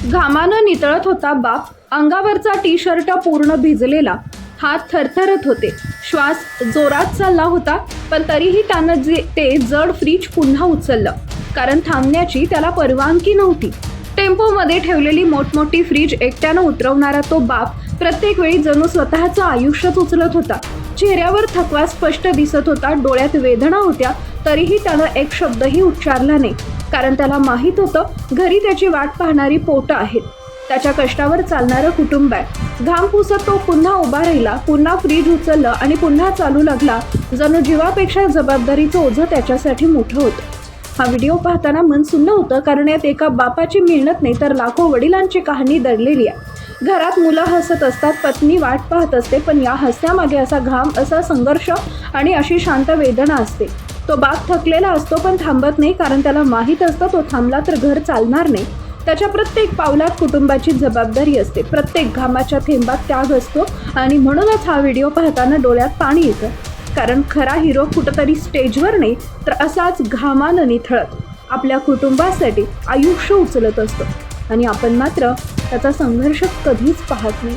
घामानं नितळत होता बाप. अंगावरचा T shirt पूर्ण भिजलेला, हात थरथरत होते, श्वास जोरात चालला होता. पण तरीही त्यानं ते जड फ्रीज पुन्हा उचललं, कारण थांबण्याची त्याला परवानगी नव्हती. टेम्पोमध्ये ठेवलेली मोठमोठी फ्रीज एकट्यानं उतरवणारा तो बाप प्रत्येक वेळी जणू स्वतःचं आयुष्यच उचलत होता. चेहऱ्यावर थकवा स्पष्ट दिसत होता, डोळ्यात वेदना होत्या. तरीही त्यानं एक शब्दही उच्चारला नाही, कारण त्याला माहीत होतं घरी त्याची वाट पाहणारी पोटं आहेत, त्याच्या कष्टावर चालणारं कुटुंब आहे. घाम पुसत तो पुन्हा उभा राहिला, पुन्हा फ्रीज उचललं आणि पुन्हा चालू लागला, जणू जीवापेक्षा जबाबदारीचं ओझं त्याच्यासाठी मोठं होतं. हा व्हिडिओ पाहताना मन सुन्न होतं, कारण यात एका बापाची मेहनत नाही तर लाखो वडिलांची कहाणी दडलेली आहे. घरात मुलं हसत असतात, पत्नी वाट पाहत असते, पण या हसण्यामागे असा घाम, असा संघर्ष आणि अशी शांत वेदना असते. तो बाप थकलेला असतो पण थांबत नाही, कारण त्याला माहीत असतं तो थांबला तर घर चालणार नाही. त्याच्या प्रत्येक पावलात कुटुंबाची जबाबदारी असते, प्रत्येक घामाच्या थेंबात त्याग असतो. आणि म्हणूनच हा व्हिडिओ पाहताना डोळ्यात पाणी येतं, कारण खरा हिरो कुठंतरी स्टेजवर नाही तर असाच घामानं निथळत आपल्या कुटुंबासाठी आयुष्य उचलत असतो, आणि आपण मात्र त्याचा संघर्ष कधीच पाहत नाही.